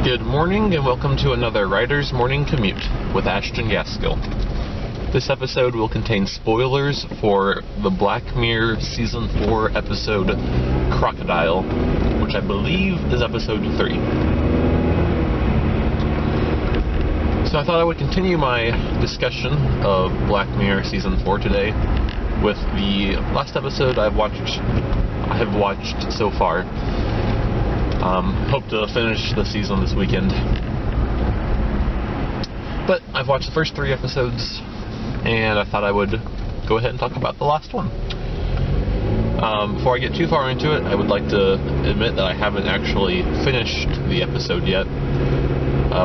Good morning and welcome to another Writer's Morning Commute with Ashton Gaskill. This episode will contain spoilers for the Black Mirror Season 4 episode Crocodile, which I believe is episode 3. So I thought I would continue my discussion of Black Mirror Season 4 today with the last episode I have watched so far. Hope to finish the season this weekend. But I've watched the first 3 episodes, and I thought I would go ahead and talk about the last one. Before I get too far into it, I would like to admit that I haven't actually finished the episode yet.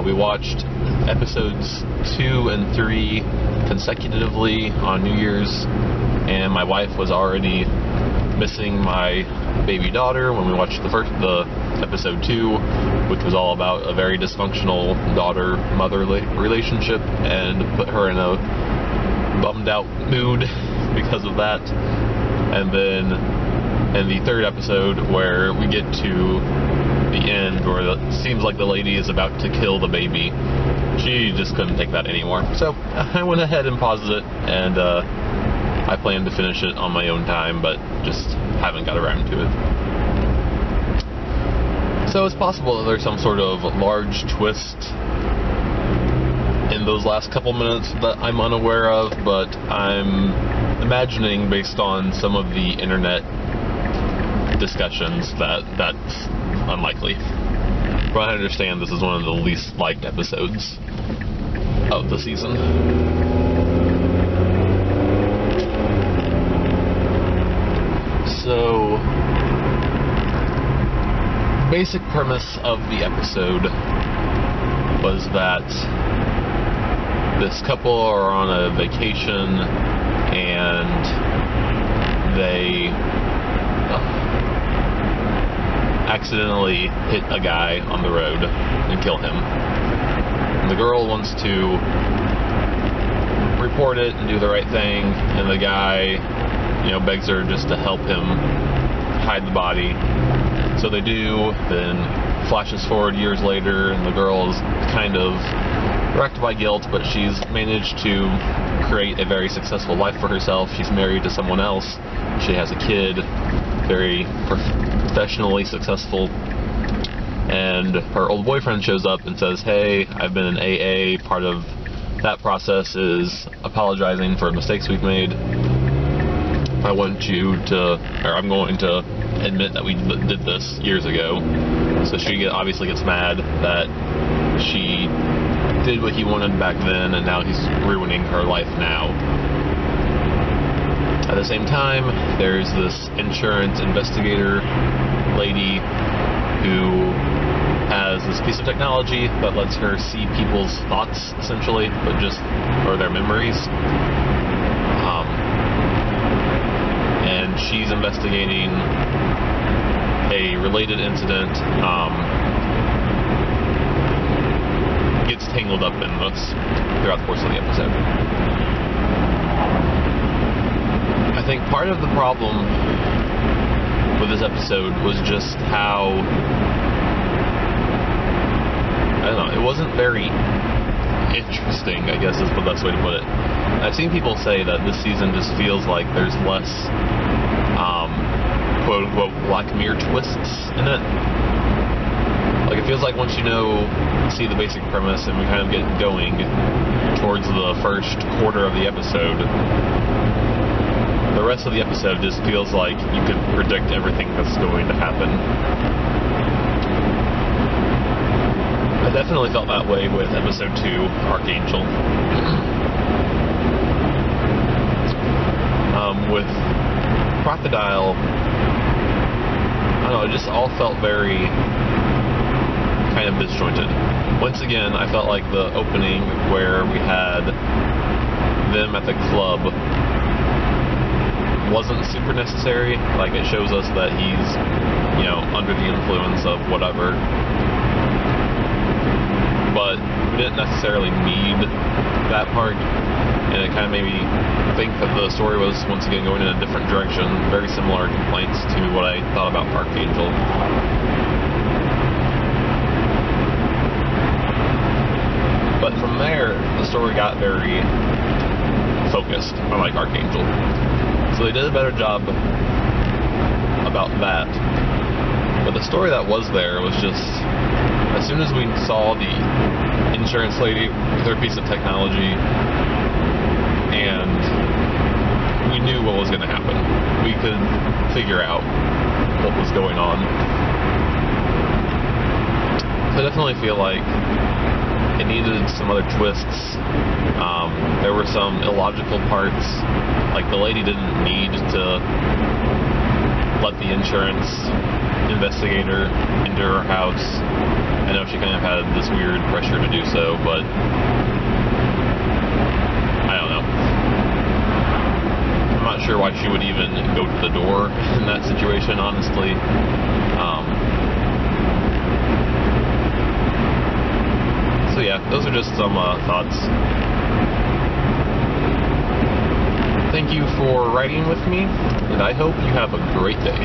We watched episodes 2 and 3 consecutively on New Year's, and my wife was already missing my baby daughter when we watched the episode 2, which was all about a very dysfunctional daughter-mother relationship, and put her in a bummed out mood because of that. And then in the 3rd episode, where we get to the end where it seems like the lady is about to kill the baby, she just couldn't take that anymore. So I went ahead and paused it, and I plan to finish it on my own time, but just haven't got around to it. So it's possible that there's some sort of large twist in those last couple minutes that I'm unaware of, but I'm imagining, based on some of the internet discussions, that that's unlikely. But I understand this is one of the least liked episodes of the season. So, basic premise of the episode was that this couple are on a vacation and they accidentally hit a guy on the road and kill him. And the girl wants to report it and do the right thing, and the guy, begs her just to help him hide the body. So they do. Then flashes forward years later, and the girl is kind of wrecked by guilt, but she's managed to create a very successful life for herself. She's married to someone else. She has a kid, very professionally successful. And her old boyfriend shows up and says, "Hey, I've been in AA. Part of that process is apologizing for mistakes we've made. I'm going to admit that we did this years ago." So she obviously gets mad that she did what he wanted back then, and now he's ruining her life now. At the same time, there's this insurance investigator lady who has this piece of technology that lets her see people's thoughts, essentially, or their memories. And she's investigating a related incident, gets tangled up in this throughout the course of the episode. I think part of the problem with this episode was just how, it wasn't very interesting, I guess is the best way to put it. I've seen people say that this season just feels like there's less quote-unquote Black Mirror twists in it. Like, it feels like once you see the basic premise and we kind of get going towards the first quarter of the episode, the rest of the episode just feels like you can predict everything that's going to happen. I definitely felt that way with episode 2, Archangel. With Crocodile, it just all felt very kind of disjointed. Once again, I felt like the opening where we had them at the club wasn't super necessary. Like, it shows us that he's, under the influence of whatever. But we didn't necessarily need that part, and it kind of made me think that the story was once again going in a different direction. Very similar complaints to what I thought about Archangel. never got very focused, unlike Archangel. So they did a better job about that. But the story that was there was just, as soon as we saw the insurance lady with her piece of technology, and we knew what was going to happen. We could figure out what was going on. So I definitely feel like it needed some other twists. There were some illogical parts, like the lady didn't need to let the insurance investigator into her house. I know she kind of had this weird pressure to do so, but I don't know. I'm not sure why she would even go to the door in that situation, honestly. So yeah, those are just some thoughts. Thank you for riding with me, and I hope you have a great day.